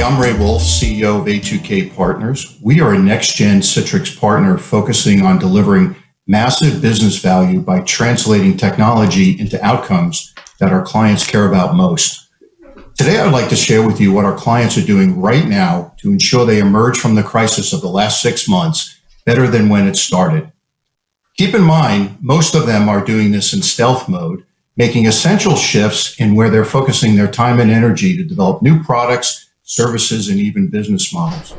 I'm Ray Wolf, CEO of A2K Partners. We are a next-gen Citrix partner focusing on delivering massive business value by translating technology into outcomes that our clients care about most. Today, I'd like to share with you what our clients are doing right now to ensure they emerge from the crisis of the last 6 months better than when it started. Keep in mind, most of them are doing this in stealth mode, making essential shifts in where they're focusing their time and energy to develop new products, services, and even business models.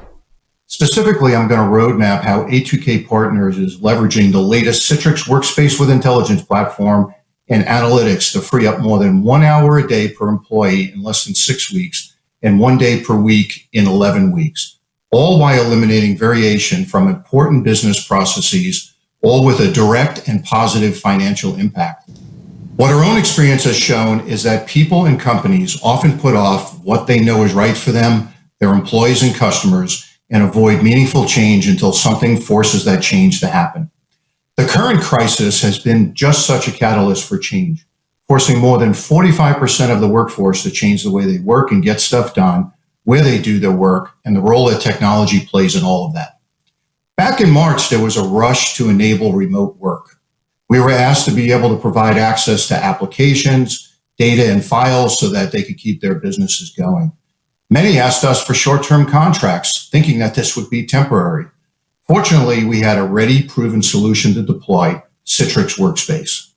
Specifically, I'm going to roadmap how A2K Partners is leveraging the latest Citrix Workspace with Intelligence platform and analytics to free up more than 1 hour a day per employee in less than 6 weeks and 1 day per week in 11 weeks, all while eliminating variation from important business processes, all with a direct and positive financial impact. What our own experience has shown is that people and companies often put off what they know is right for them, their employees and customers, and avoid meaningful change until something forces that change to happen. The current crisis has been just such a catalyst for change, forcing more than 45% of the workforce to change the way they work and get stuff done, where they do their work, and the role that technology plays in all of that. Back in March, there was a rush to enable remote work. We were asked to be able to provide access to applications, data, and files so that they could keep their businesses going. Many asked us for short-term contracts, thinking that this would be temporary. Fortunately, we had a ready, proven solution to deploy, Citrix Workspace.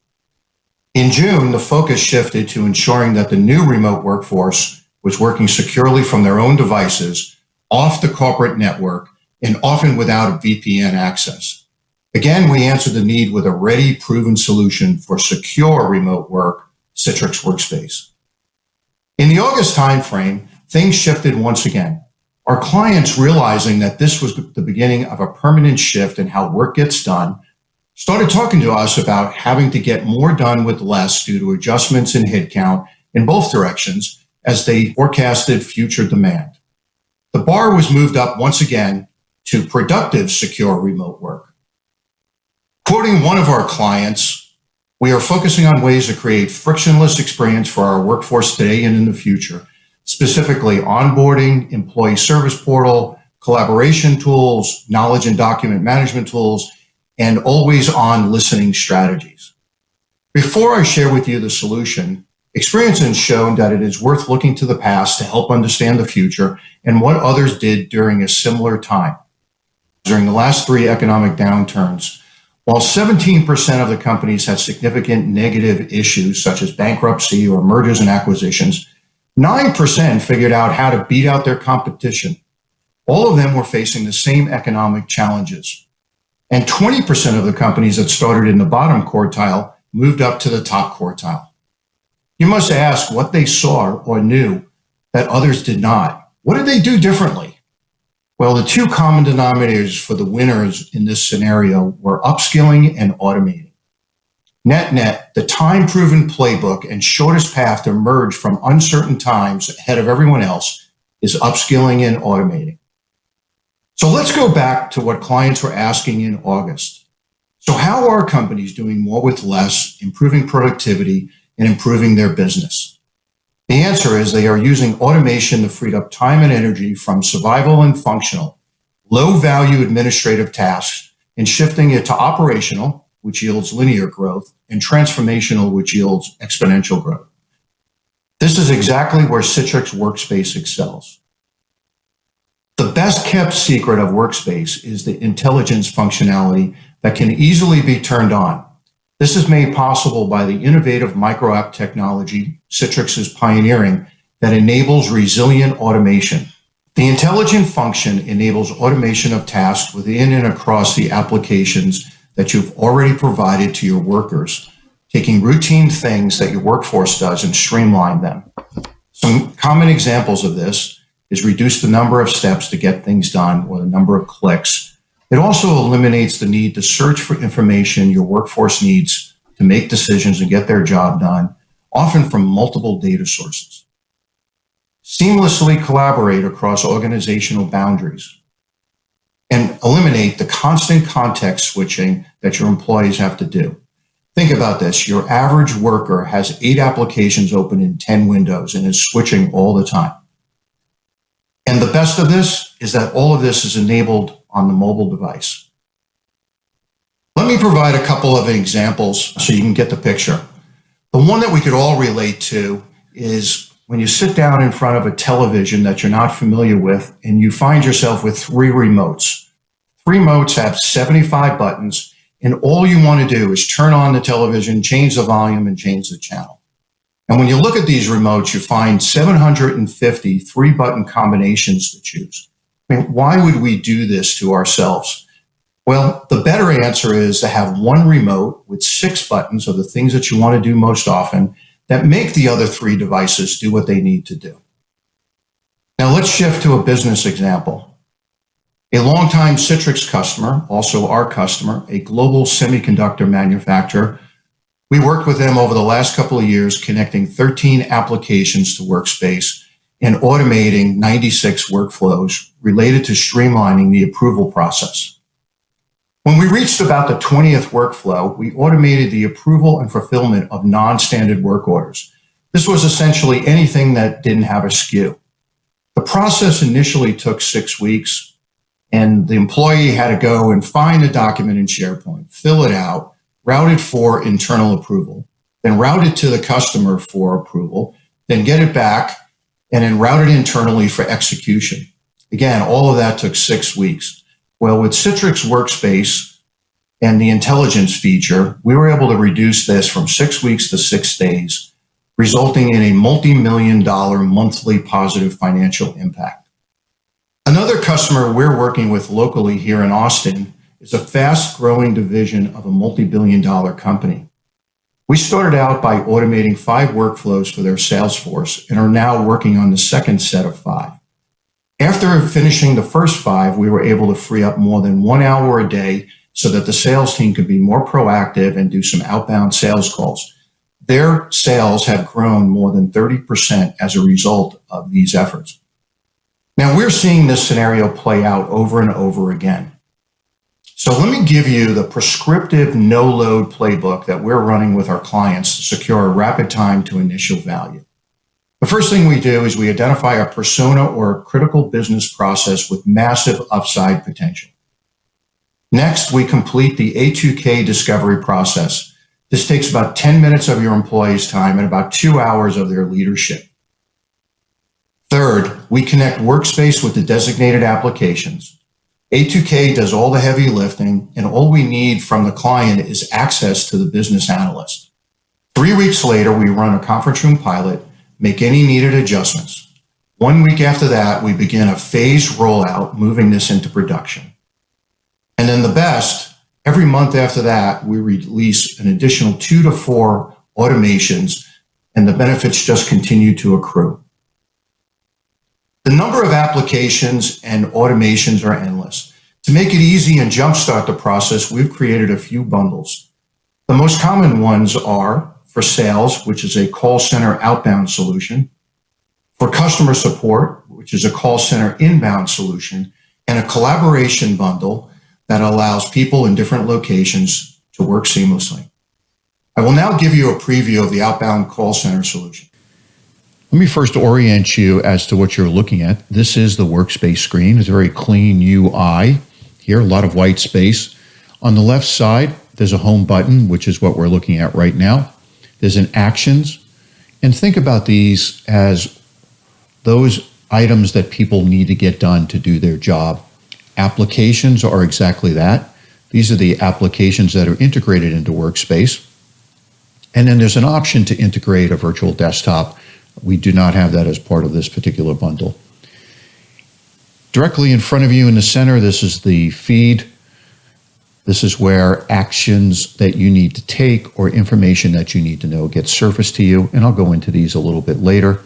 In June, the focus shifted to ensuring that the new remote workforce was working securely from their own devices, off the corporate network, and often without a VPN access. Again, we answered the need with a ready, proven solution for secure remote work, Citrix Workspace. In the August timeframe, things shifted once again. Our clients, realizing that this was the beginning of a permanent shift in how work gets done, started talking to us about having to get more done with less due to adjustments in headcount in both directions as they forecasted future demand. The bar was moved up once again to productive, secure remote work. Quoting one of our clients, we are focusing on ways to create frictionless experience for our workforce today and in the future, specifically onboarding, employee service portal, collaboration tools, knowledge and document management tools, and always-on listening strategies. Before I share with you the solution, experience has shown that it is worth looking to the past to help understand the future and what others did during a similar time. During the last 3 economic downturns, while 17% of the companies had significant negative issues such as bankruptcy or mergers and acquisitions, 9% figured out how to beat out their competition. All of them were facing the same economic challenges. And 20% of the companies that started in the bottom quartile moved up to the top quartile. You must ask what they saw or knew that others did not. What did they do differently? Well, the 2 common denominators for the winners in this scenario were upskilling and automating. Net, the time-proven playbook and shortest path to emerge from uncertain times ahead of everyone else is upskilling and automating. So let's go back to what clients were asking in August. So how are companies doing more with less, improving productivity, and improving their business? The answer is they are using automation to free up time and energy from survival and functional, low-value administrative tasks and shifting it to operational, which yields linear growth, and transformational, which yields exponential growth. This is exactly where Citrix Workspace excels. The best-kept secret of Workspace is the intelligence functionality that can easily be turned on. This is made possible by the innovative microapp technology Citrix is pioneering that enables resilient automation. The intelligent function enables automation of tasks within and across the applications that you've already provided to your workers, taking routine things that your workforce does and streamline them. Some common examples of this is reduce the number of steps to get things done or the number of clicks. It also eliminates the need to search for information your workforce needs to make decisions and get their job done, often from multiple data sources. Seamlessly collaborate across organizational boundaries and eliminate the constant context switching that your employees have to do. Think about this. Your average worker has 8 applications open in 10 windows and is switching all the time. And the best of this is that all of this is enabled on the mobile device. Let me provide a couple of examples so you can get the picture. The one that we could all relate to is when you sit down in front of a television that you're not familiar with and you find yourself with 3 remotes. 3 remotes have 75 buttons, and all you want to do is turn on the television, change the volume, and change the channel. And when you look at these remotes, you find 750 3-button combinations to choose. I mean, why would we do this to ourselves? Well, the better answer is to have one remote with 6 buttons of the things that you want to do most often that make the other 3 devices do what they need to do. Now let's shift to a business example. A longtime Citrix customer, also our customer, a global semiconductor manufacturer, we worked with them over the last couple of years, connecting 13 applications to Workspace and automating 96 workflows related to streamlining the approval process. When we reached about the 20th workflow, we automated the approval and fulfillment of non-standard work orders. This was essentially anything that didn't have a SKU. The process initially took 6 weeks, and the employee had to go and find the document in SharePoint, fill it out, route it for internal approval, then route it to the customer for approval, then get it back, and then route it internally for execution. Again, all of that took 6 weeks. Well, with Citrix Workspace and the intelligence feature, we were able to reduce this from 6 weeks to 6 days, resulting in a multi-million-dollar monthly positive financial impact. Another customer we're working with locally here in Austin is a fast-growing division of a multi-billion-dollar company. We started out by automating 5 workflows for their sales force and are now working on the second set of 5. After finishing the first 5, we were able to free up more than 1 hour a day so that the sales team could be more proactive and do some outbound sales calls. Their sales have grown more than 30% as a result of these efforts. Now, we're seeing this scenario play out over and over again. So let me give you the prescriptive no-load playbook that we're running with our clients to secure a rapid time to initial value. The first thing we do is we identify a persona or a critical business process with massive upside potential. Next, we complete the A2K discovery process. This takes about 10 minutes of your employees' time and about 2 hours of their leadership. Third, we connect Workspace with the designated applications. A2K does all the heavy lifting, and all we need from the client is access to the business analyst. 3 weeks later, we run a conference room pilot, make any needed adjustments. 1 week after that, we begin a phased rollout, moving this into production. And then the best, every month after that, we release an additional 2 to 4 automations, and the benefits just continue to accrue. The number of applications and automations are endless. To make it easy and jumpstart the process, we've created a few bundles. The most common ones are for sales, which is a call center outbound solution, for customer support, which is a call center inbound solution, and a collaboration bundle that allows people in different locations to work seamlessly. I will now give you a preview of the outbound call center solution. Let me first orient you as to what you're looking at. This is the Workspace screen. It's a very clean UI here, a lot of white space. On the left side, there's a home button, which is what we're looking at right now. There's an actions. And think about these as those items that people need to get done to do their job. Applications are exactly that. These are the applications that are integrated into Workspace. And then there's an option to integrate a virtual desktop. We do not have that as part of this particular bundle. Directly in front of you in the center, this is the feed. This is where actions that you need to take or information that you need to know get surfaced to you, and I'll go into these a little bit later.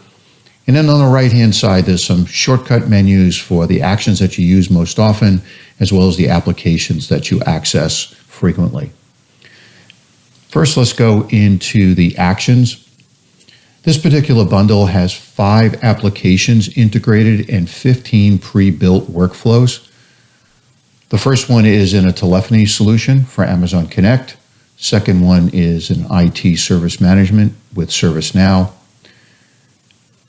And then on the right-hand side, there's some shortcut menus for the actions that you use most often, as well as the applications that you access frequently. First, let's go into the actions. This particular bundle has 5 applications integrated and 15 pre-built workflows. The first one is in a telephony solution for Amazon Connect. Second one is an IT service management with ServiceNow.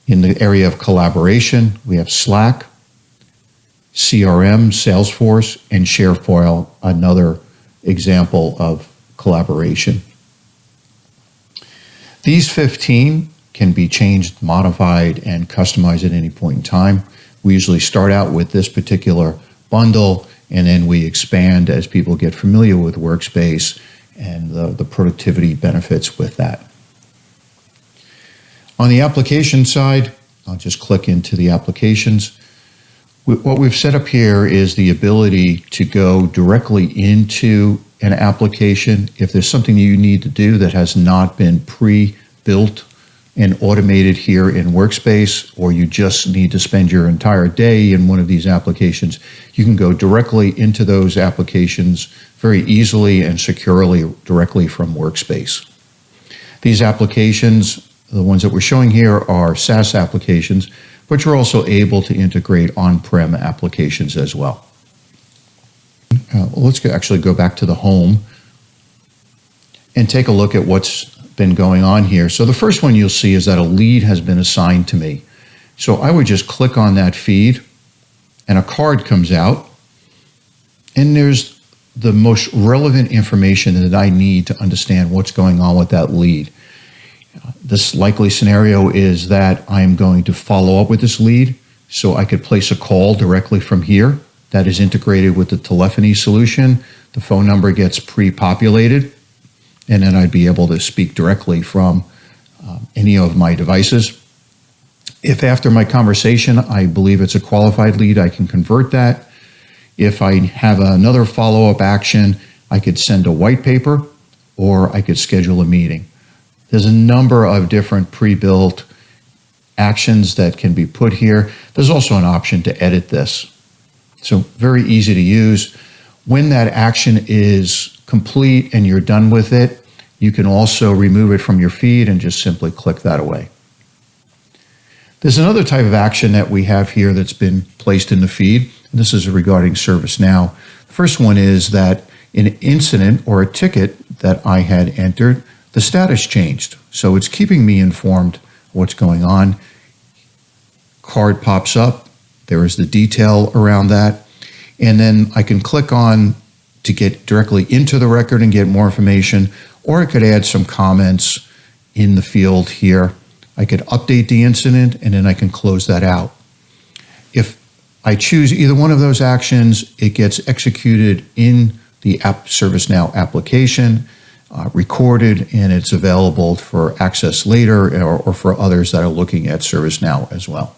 In the area of collaboration, we have Slack, CRM, Salesforce, and ShareFile, another example of collaboration. These 15 can be changed, modified, and customized at any point in time. We usually start out with this particular bundle, and then we expand as people get familiar with Workspace and the productivity benefits with that. On the application side, I'll just click into the applications. What we've set up here is the ability to go directly into an application. If there's something you need to do that has not been pre-built and automated here in Workspace, or you just need to spend your entire day in one of these applications, you can go directly into those applications very easily and securely directly from Workspace. These applications, the ones that we're showing here, are SaaS applications, but you're also able to integrate on-prem applications as well. Let's actually go back to the home and take a look at what's been going on here. So the first one you'll see is that a lead has been assigned to me. So I would just click on that feed and a card comes out, and there's the most relevant information that I need to understand what's going on with that lead. This likely scenario is that I'm going to follow up with this lead, so I could place a call directly from here that is integrated with the telephony solution. The phone number gets pre-populated, and then I'd be able to speak directly from any of my devices. If after my conversation I believe it's a qualified lead, I can convert that. If I have another follow-up action, I could send a white paper or I could schedule a meeting. There's a number of different pre-built actions that can be put here. There's also an option to edit this. So very easy to use. When that action is complete and you're done with it, you can also remove it from your feed and just simply click that away. There's another type of action that we have here that's been placed in the feed. This is regarding ServiceNow. The first one is that an incident or a ticket that I had entered, the status changed. So it's keeping me informed what's going on. Card pops up. There is the detail around that. And then I can click on to get directly into the record and get more information, or I could add some comments in the field here. I could update the incident, and then I can close that out. If I choose either one of those actions, it gets executed in the ServiceNow application, recorded, and it's available for access later or for others that are looking at ServiceNow as well.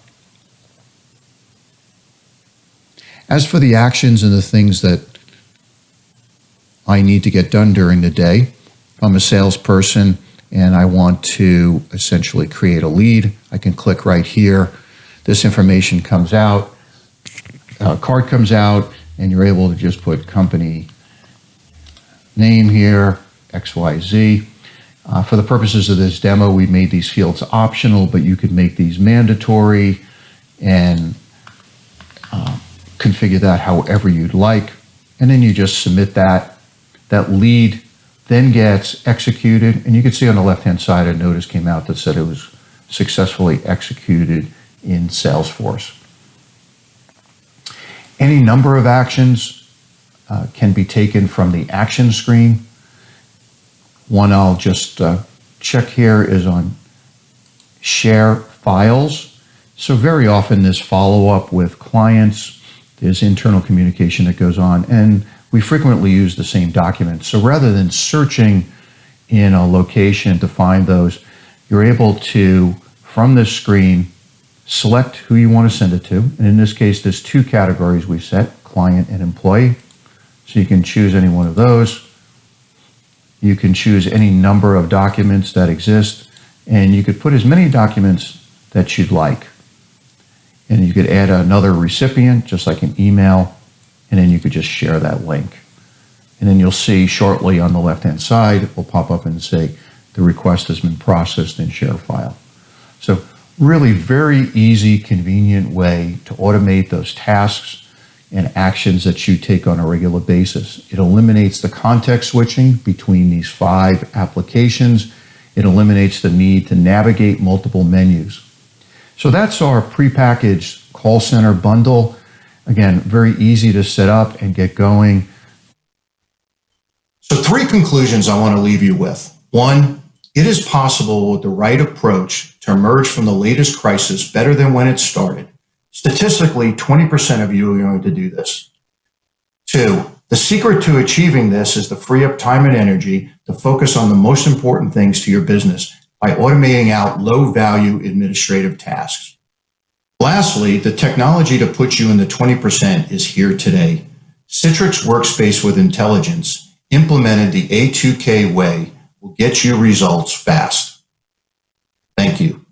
As for the actions and the things that I need to get done during the day, if I'm a salesperson and I want to essentially create a lead, I can click right here. This information comes out, card comes out, and you're able to just put company name here, XYZ. For the purposes of this demo, we made these fields optional, but you could make these mandatory and configure that however you'd like. And then you just submit that. That lead then gets executed, and you can see on the left-hand side a notice came out that said it was successfully executed in Salesforce. Any number of actions can be taken from the action screen. One I'll just check here is on share files. So very often this follow-up with clients, there's internal communication that goes on, and we frequently use the same documents. So rather than searching in a location to find those, you're able to, from this screen, select who you want to send it to. And in this case, there's two categories we set, client and employee. So you can choose any one of those. You can choose any number of documents that exist, and you could put as many documents that you'd like. And you could add another recipient, just like an email, and then you could just share that link. And then you'll see shortly on the left-hand side, it will pop up and say, the request has been processed in ShareFile. So really very easy, convenient way to automate those tasks and actions that you take on a regular basis. It eliminates the context switching between these 5 applications. It eliminates the need to navigate multiple menus. So that's our prepackaged call center bundle. Again, very easy to set up and get going. So 3 conclusions I want to leave you with. 1, it is possible with the right approach to emerge from the latest crisis better than when it started. Statistically, 20% of you are going to do this. 2, the secret to achieving this is to free up time and energy to focus on the most important things to your business by automating out low-value administrative tasks. Lastly, the technology to put you in the 20% is here today. Citrix Workspace with Intelligence, implemented the A2K way, will get you results fast. Thank you.